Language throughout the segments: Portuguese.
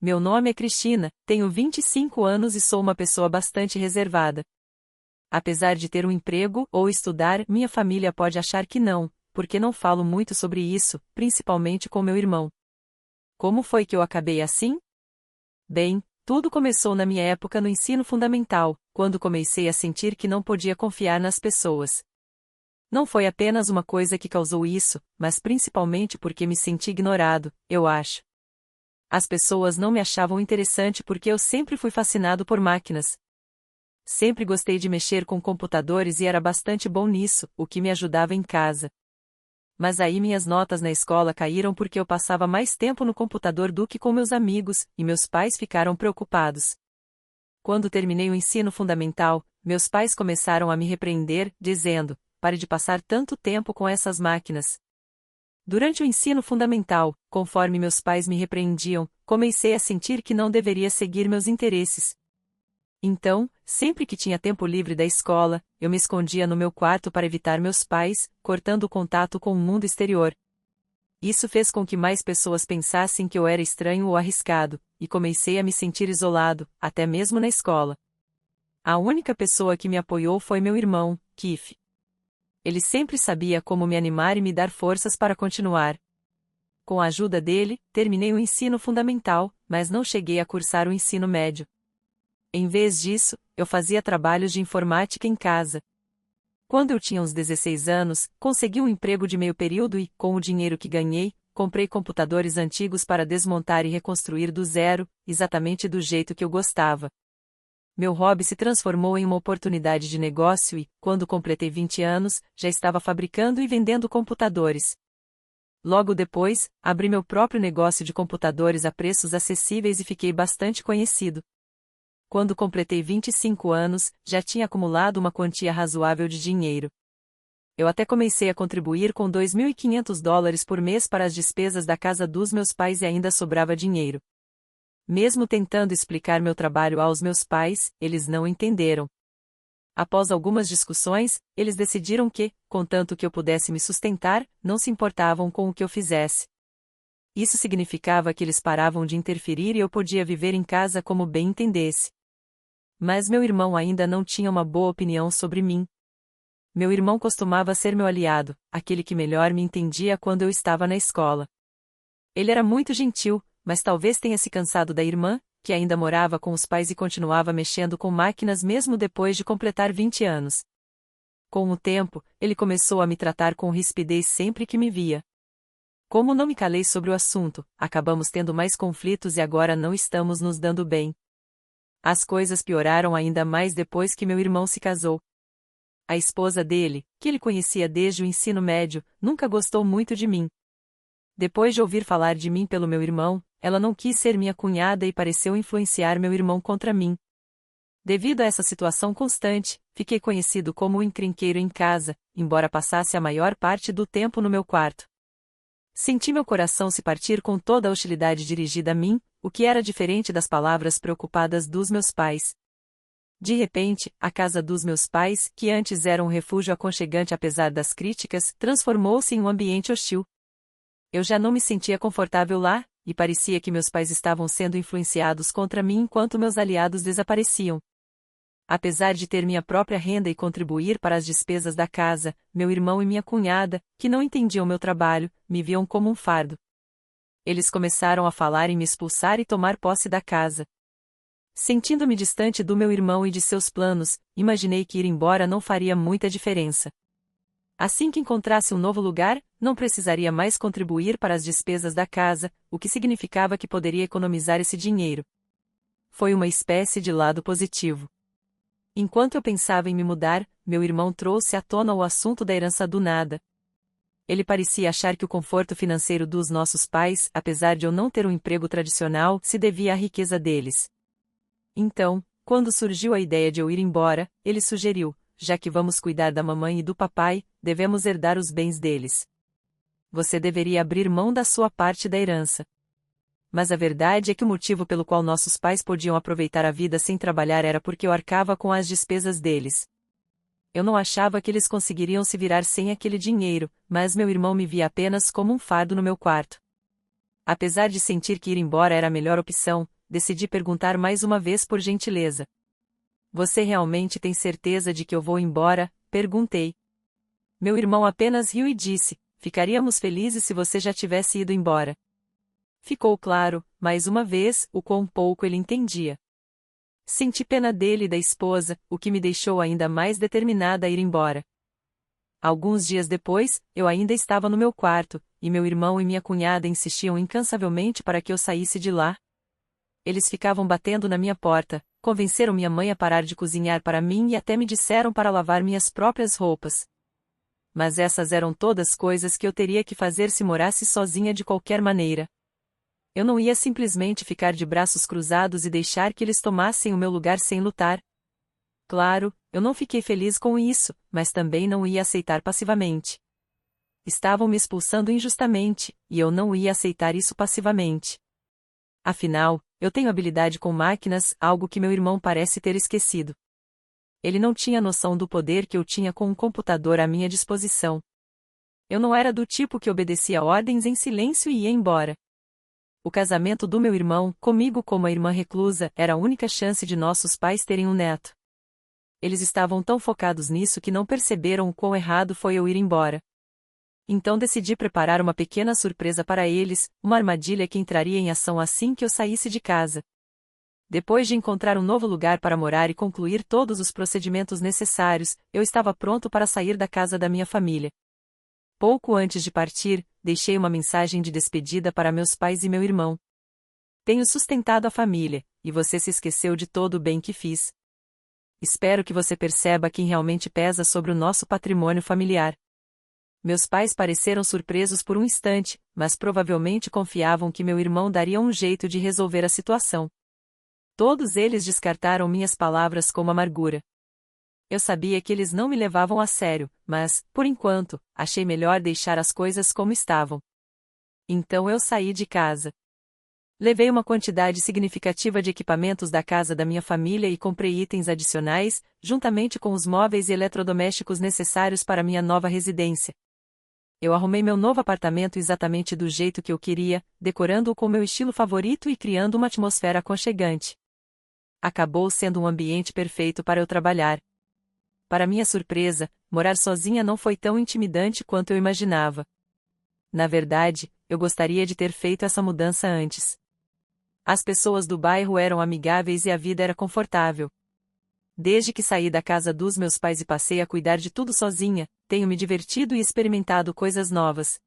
Meu nome é Cristina, tenho 25 anos e sou uma pessoa bastante reservada. Apesar de ter um emprego ou estudar, minha família pode achar que não, porque não falo muito sobre isso, principalmente com meu irmão. Como foi que eu acabei assim? Bem, tudo começou na minha época no ensino fundamental, quando comecei a sentir que não podia confiar nas pessoas. Não foi apenas uma coisa que causou isso, mas principalmente porque me senti ignorado, eu acho. As pessoas não me achavam interessante porque eu sempre fui fascinado por máquinas. Sempre gostei de mexer com computadores e era bastante bom nisso, o que me ajudava em casa. Mas aí minhas notas na escola caíram porque eu passava mais tempo no computador do que com meus amigos, e meus pais ficaram preocupados. Quando terminei o ensino fundamental, meus pais começaram a me repreender, dizendo: pare de passar tanto tempo com essas máquinas. Durante o ensino fundamental, conforme meus pais me repreendiam, comecei a sentir que não deveria seguir meus interesses. Então, sempre que tinha tempo livre da escola, eu me escondia no meu quarto para evitar meus pais, cortando o contato com o mundo exterior. Isso fez com que mais pessoas pensassem que eu era estranho ou arriscado, e comecei a me sentir isolado, até mesmo na escola. A única pessoa que me apoiou foi meu irmão, Keith. Ele sempre sabia como me animar e me dar forças para continuar. Com a ajuda dele, terminei o ensino fundamental, mas não cheguei a cursar o ensino médio. Em vez disso, eu fazia trabalhos de informática em casa. Quando eu tinha uns 16 anos, consegui um emprego de meio período e, com o dinheiro que ganhei, comprei computadores antigos para desmontar e reconstruir do zero, exatamente do jeito que eu gostava. Meu hobby se transformou em uma oportunidade de negócio e, quando completei 20 anos, já estava fabricando e vendendo computadores. Logo depois, abri meu próprio negócio de computadores a preços acessíveis e fiquei bastante conhecido. Quando completei 25 anos, já tinha acumulado uma quantia razoável de dinheiro. Eu até comecei a contribuir com $2.500 por mês para as despesas da casa dos meus pais e ainda sobrava dinheiro. Mesmo tentando explicar meu trabalho aos meus pais, eles não entenderam. Após algumas discussões, eles decidiram que, contanto que eu pudesse me sustentar, não se importavam com o que eu fizesse. Isso significava que eles paravam de interferir e eu podia viver em casa como bem entendesse. Mas meu irmão ainda não tinha uma boa opinião sobre mim. Meu irmão costumava ser meu aliado, aquele que melhor me entendia quando eu estava na escola. Ele era muito gentil, mas talvez tenha se cansado da irmã, que ainda morava com os pais e continuava mexendo com máquinas mesmo depois de completar 20 anos. Com o tempo, ele começou a me tratar com rispidez sempre que me via. Como não me calei sobre o assunto, acabamos tendo mais conflitos e agora não estamos nos dando bem. As coisas pioraram ainda mais depois que meu irmão se casou. A esposa dele, que ele conhecia desde o ensino médio, nunca gostou muito de mim. Depois de ouvir falar de mim pelo meu irmão, ela não quis ser minha cunhada e pareceu influenciar meu irmão contra mim. Devido a essa situação constante, fiquei conhecido como o encrenqueiro em casa, embora passasse a maior parte do tempo no meu quarto. Senti meu coração se partir com toda a hostilidade dirigida a mim, o que era diferente das palavras preocupadas dos meus pais. De repente, a casa dos meus pais, que antes era um refúgio aconchegante apesar das críticas, transformou-se em um ambiente hostil. Eu já não me sentia confortável lá, e parecia que meus pais estavam sendo influenciados contra mim enquanto meus aliados desapareciam. Apesar de ter minha própria renda e contribuir para as despesas da casa, meu irmão e minha cunhada, que não entendiam meu trabalho, me viam como um fardo. Eles começaram a falar em me expulsar e tomar posse da casa. Sentindo-me distante do meu irmão e de seus planos, imaginei que ir embora não faria muita diferença. Assim que encontrasse um novo lugar, não precisaria mais contribuir para as despesas da casa, o que significava que poderia economizar esse dinheiro. Foi uma espécie de lado positivo. Enquanto eu pensava em me mudar, meu irmão trouxe à tona o assunto da herança do nada. Ele parecia achar que o conforto financeiro dos nossos pais, apesar de eu não ter um emprego tradicional, se devia à riqueza deles. Então, quando surgiu a ideia de eu ir embora, ele sugeriu: já que vamos cuidar da mamãe e do papai, devemos herdar os bens deles. Você deveria abrir mão da sua parte da herança. Mas a verdade é que o motivo pelo qual nossos pais podiam aproveitar a vida sem trabalhar era porque eu arcava com as despesas deles. Eu não achava que eles conseguiriam se virar sem aquele dinheiro, mas meu irmão me via apenas como um fardo no meu quarto. Apesar de sentir que ir embora era a melhor opção, decidi perguntar mais uma vez por gentileza. Você realmente tem certeza de que eu vou embora? Perguntei. Meu irmão apenas riu e disse: ficaríamos felizes se você já tivesse ido embora. Ficou claro, mais uma vez, o quão pouco ele entendia. Senti pena dele e da esposa, o que me deixou ainda mais determinada a ir embora. Alguns dias depois, eu ainda estava no meu quarto, e meu irmão e minha cunhada insistiam incansavelmente para que eu saísse de lá. Eles ficavam batendo na minha porta, convenceram minha mãe a parar de cozinhar para mim e até me disseram para lavar minhas próprias roupas. Mas essas eram todas coisas que eu teria que fazer se morasse sozinha de qualquer maneira. Eu não ia simplesmente ficar de braços cruzados e deixar que eles tomassem o meu lugar sem lutar. Claro, eu não fiquei feliz com isso, mas também não ia aceitar passivamente. Estavam me expulsando injustamente, e eu não ia aceitar isso passivamente. Afinal, eu tenho habilidade com máquinas, algo que meu irmão parece ter esquecido. Ele não tinha noção do poder que eu tinha com um computador à minha disposição. Eu não era do tipo que obedecia ordens em silêncio e ia embora. O casamento do meu irmão, comigo como a irmã reclusa, era a única chance de nossos pais terem um neto. Eles estavam tão focados nisso que não perceberam o quão errado foi eu ir embora. Então decidi preparar uma pequena surpresa para eles, uma armadilha que entraria em ação assim que eu saísse de casa. Depois de encontrar um novo lugar para morar e concluir todos os procedimentos necessários, eu estava pronto para sair da casa da minha família. Pouco antes de partir, deixei uma mensagem de despedida para meus pais e meu irmão. Tenho sustentado a família, e você se esqueceu de todo o bem que fiz. Espero que você perceba quem realmente pesa sobre o nosso patrimônio familiar. Meus pais pareceram surpresos por um instante, mas provavelmente confiavam que meu irmão daria um jeito de resolver a situação. Todos eles descartaram minhas palavras como amargura. Eu sabia que eles não me levavam a sério, mas, por enquanto, achei melhor deixar as coisas como estavam. Então eu saí de casa. Levei uma quantidade significativa de equipamentos da casa da minha família e comprei itens adicionais, juntamente com os móveis e eletrodomésticos necessários para minha nova residência. Eu arrumei meu novo apartamento exatamente do jeito que eu queria, decorando-o com meu estilo favorito e criando uma atmosfera aconchegante. Acabou sendo um ambiente perfeito para eu trabalhar. Para minha surpresa, morar sozinha não foi tão intimidante quanto eu imaginava. Na verdade, eu gostaria de ter feito essa mudança antes. As pessoas do bairro eram amigáveis e a vida era confortável. Desde que saí da casa dos meus pais e passei a cuidar de tudo sozinha, tenho me divertido e experimentado coisas novas.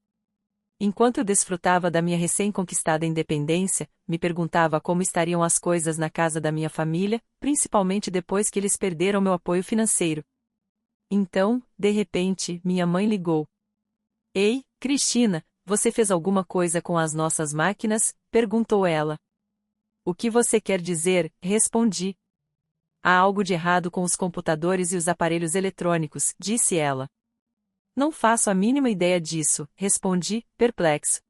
Enquanto eu desfrutava da minha recém-conquistada independência, me perguntava como estariam as coisas na casa da minha família, principalmente depois que eles perderam meu apoio financeiro. Então, de repente, minha mãe ligou. Ei, Cristina, você fez alguma coisa com as nossas máquinas? Perguntou ela. O que você quer dizer? Respondi. Há algo de errado com os computadores e os aparelhos eletrônicos, disse ela. Não faço a mínima ideia disso, respondi, perplexo.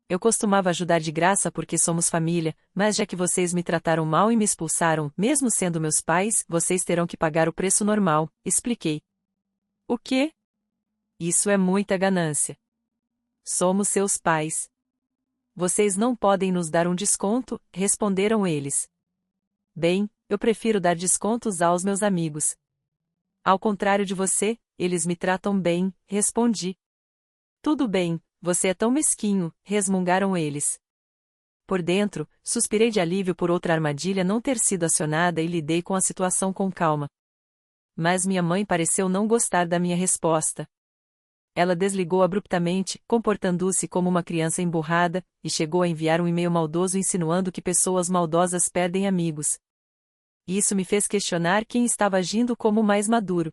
Eu costumava ajudar de graça porque somos família, mas já que vocês me trataram mal e me expulsaram, mesmo sendo meus pais, vocês terão que pagar o preço normal, expliquei. O quê? Isso é muita ganância. Somos seus pais. Vocês não podem nos dar um desconto, responderam eles. Bem, eu prefiro dar descontos aos meus amigos. Ao contrário de você, eles me tratam bem, respondi. Tudo bem, você é tão mesquinho, resmungaram eles. Por dentro, suspirei de alívio por outra armadilha não ter sido acionada e lidei com a situação com calma. Mas minha mãe pareceu não gostar da minha resposta. Ela desligou abruptamente, comportando-se como uma criança emburrada, e chegou a enviar um e-mail maldoso insinuando que pessoas maldosas perdem amigos. Isso me fez questionar quem estava agindo como o mais maduro.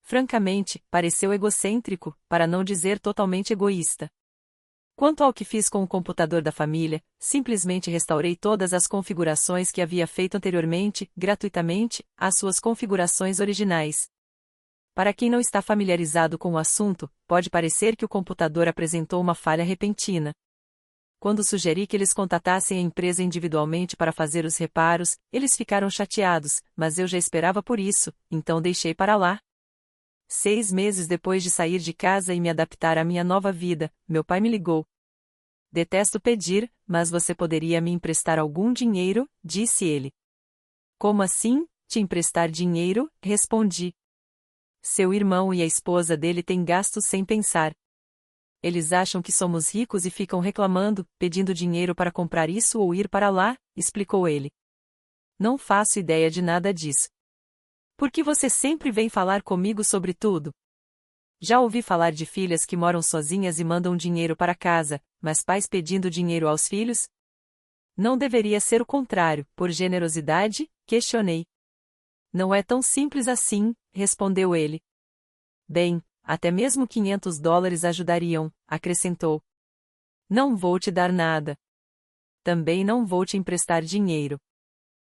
Francamente, pareceu egocêntrico, para não dizer totalmente egoísta. Quanto ao que fiz com o computador da família, simplesmente restaurei todas as configurações que havia feito anteriormente, gratuitamente, às suas configurações originais. Para quem não está familiarizado com o assunto, pode parecer que o computador apresentou uma falha repentina. Quando sugeri que eles contatassem a empresa individualmente para fazer os reparos, eles ficaram chateados, mas eu já esperava por isso, então deixei para lá. 6 meses depois de sair de casa e me adaptar à minha nova vida, meu pai me ligou. Detesto pedir, mas você poderia me emprestar algum dinheiro, disse ele. Como assim, te emprestar dinheiro? Respondi. Seu irmão e a esposa dele têm gastos sem pensar. Eles acham que somos ricos e ficam reclamando, pedindo dinheiro para comprar isso ou ir para lá, explicou ele. Não faço ideia de nada disso. Por que você sempre vem falar comigo sobre tudo? Já ouvi falar de filhas que moram sozinhas e mandam dinheiro para casa, mas pais pedindo dinheiro aos filhos? Não deveria ser o contrário, por generosidade? Questionei. Não é tão simples assim, respondeu ele. Bem, até mesmo $500 ajudariam, acrescentou. Não vou te dar nada. Também não vou te emprestar dinheiro.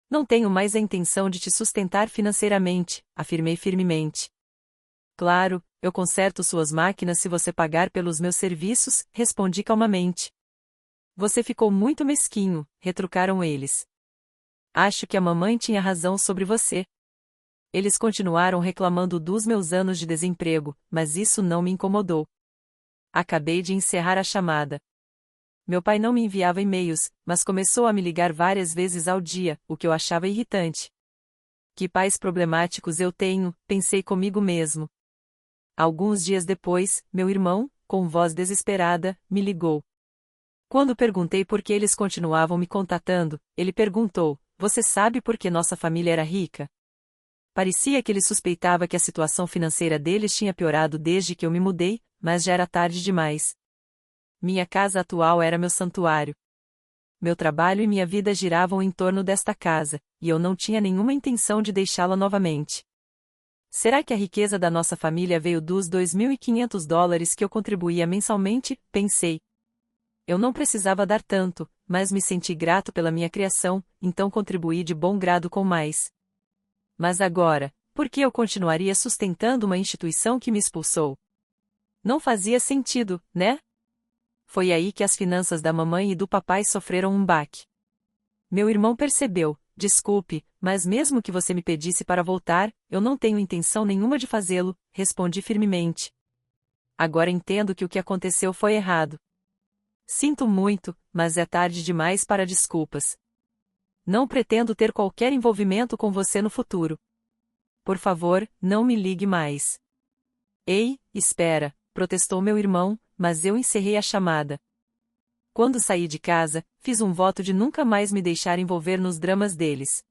Não tenho mais a intenção de te sustentar financeiramente, afirmei firmemente. Claro, eu conserto suas máquinas se você pagar pelos meus serviços, respondi calmamente. Você ficou muito mesquinho, retrucaram eles. Acho que a mamãe tinha razão sobre você. Eles continuaram reclamando dos meus anos de desemprego, mas isso não me incomodou. Acabei de encerrar a chamada. Meu pai não me enviava e-mails, mas começou a me ligar várias vezes ao dia, o que eu achava irritante. Que pais problemáticos eu tenho, pensei comigo mesmo. Alguns dias depois, meu irmão, com voz desesperada, me ligou. Quando perguntei por que eles continuavam me contatando, ele perguntou: Você sabe por que nossa família era rica? Parecia que ele suspeitava que a situação financeira deles tinha piorado desde que eu me mudei, mas já era tarde demais. Minha casa atual era meu santuário. Meu trabalho e minha vida giravam em torno desta casa, e eu não tinha nenhuma intenção de deixá-la novamente. Será que a riqueza da nossa família veio dos $2.500 que eu contribuía mensalmente? Pensei. Eu não precisava dar tanto, mas me senti grato pela minha criação, então contribuí de bom grado com mais. Mas agora, por que eu continuaria sustentando uma instituição que me expulsou? Não fazia sentido, né? Foi aí que as finanças da mamãe e do papai sofreram um baque. Meu irmão percebeu: Desculpe, mas mesmo que você me pedisse para voltar, eu não tenho intenção nenhuma de fazê-lo, respondi firmemente. Agora entendo que o que aconteceu foi errado. Sinto muito, mas é tarde demais para desculpas. Não pretendo ter qualquer envolvimento com você no futuro. Por favor, não me ligue mais. Ei, espera, protestou meu irmão, mas eu encerrei a chamada. Quando saí de casa, fiz um voto de nunca mais me deixar envolver nos dramas deles.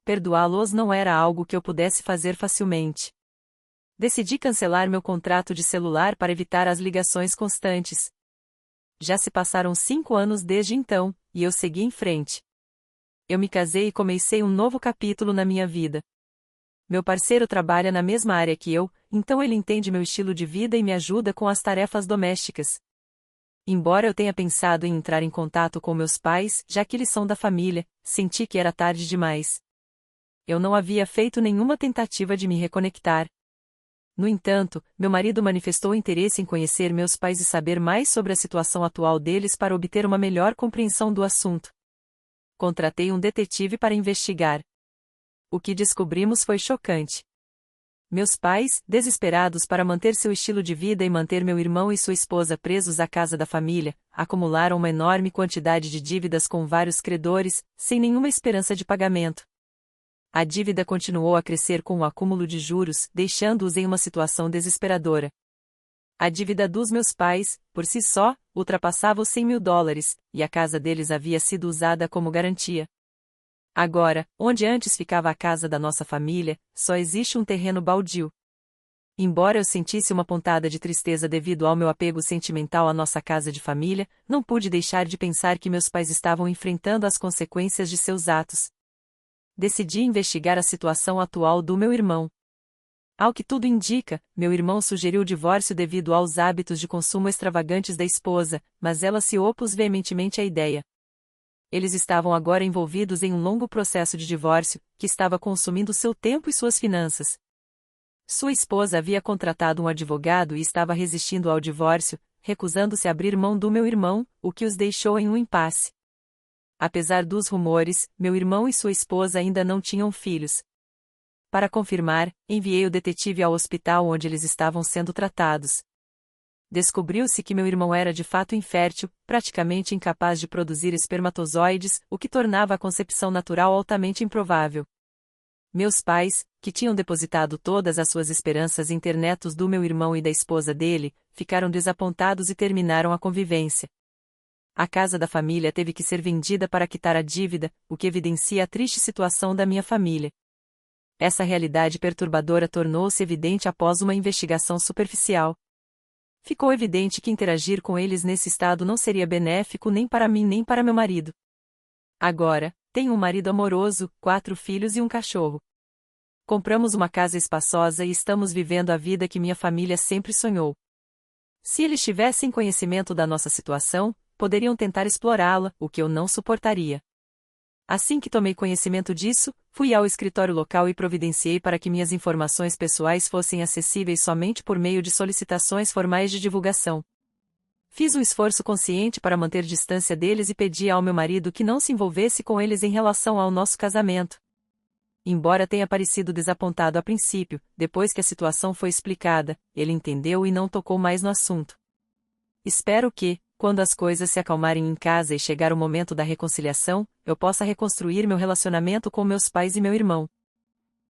Perdoá-los não era algo que eu pudesse fazer facilmente. Decidi cancelar meu contrato de celular para evitar as ligações constantes. Já se passaram 5 anos desde então, e eu segui em frente. Eu me casei e comecei um novo capítulo na minha vida. Meu parceiro trabalha na mesma área que eu, então ele entende meu estilo de vida e me ajuda com as tarefas domésticas. Embora eu tenha pensado em entrar em contato com meus pais, já que eles são da família, senti que era tarde demais. Eu não havia feito nenhuma tentativa de me reconectar. No entanto, meu marido manifestou interesse em conhecer meus pais e saber mais sobre a situação atual deles para obter uma melhor compreensão do assunto. Contratei um detetive para investigar. O que descobrimos foi chocante. Meus pais, desesperados para manter seu estilo de vida e manter meu irmão e sua esposa presos à casa da família, acumularam uma enorme quantidade de dívidas com vários credores, sem nenhuma esperança de pagamento. A dívida continuou a crescer com o acúmulo de juros, deixando-os em uma situação desesperadora. A dívida dos meus pais, por si só, ultrapassava os $100.000, e a casa deles havia sido usada como garantia. Agora, onde antes ficava a casa da nossa família, só existe um terreno baldio. Embora eu sentisse uma pontada de tristeza devido ao meu apego sentimental à nossa casa de família, não pude deixar de pensar que meus pais estavam enfrentando as consequências de seus atos. Decidi investigar a situação atual do meu irmão. Ao que tudo indica, meu irmão sugeriu o divórcio devido aos hábitos de consumo extravagantes da esposa, mas ela se opôs veementemente à ideia. Eles estavam agora envolvidos em um longo processo de divórcio, que estava consumindo seu tempo e suas finanças. Sua esposa havia contratado um advogado e estava resistindo ao divórcio, recusando-se a abrir mão do meu irmão, o que os deixou em um impasse. Apesar dos rumores, meu irmão e sua esposa ainda não tinham filhos. Para confirmar, enviei o detetive ao hospital onde eles estavam sendo tratados. Descobriu-se que meu irmão era de fato infértil, praticamente incapaz de produzir espermatozoides, o que tornava a concepção natural altamente improvável. Meus pais, que tinham depositado todas as suas esperanças em ter netos do meu irmão e da esposa dele, ficaram desapontados e terminaram a convivência. A casa da família teve que ser vendida para quitar a dívida, o que evidencia a triste situação da minha família. Essa realidade perturbadora tornou-se evidente após uma investigação superficial. Ficou evidente que interagir com eles nesse estado não seria benéfico nem para mim nem para meu marido. Agora, tenho um marido amoroso, 4 filhos e um cachorro. Compramos uma casa espaçosa e estamos vivendo a vida que minha família sempre sonhou. Se eles tivessem conhecimento da nossa situação, poderiam tentar explorá-la, o que eu não suportaria. Assim que tomei conhecimento disso, fui ao escritório local e providenciei para que minhas informações pessoais fossem acessíveis somente por meio de solicitações formais de divulgação. Fiz um esforço consciente para manter distância deles e pedi ao meu marido que não se envolvesse com eles em relação ao nosso casamento. Embora tenha parecido desapontado a princípio, depois que a situação foi explicada, ele entendeu e não tocou mais no assunto. Espero que, quando as coisas se acalmarem em casa e chegar o momento da reconciliação, eu possa reconstruir meu relacionamento com meus pais e meu irmão.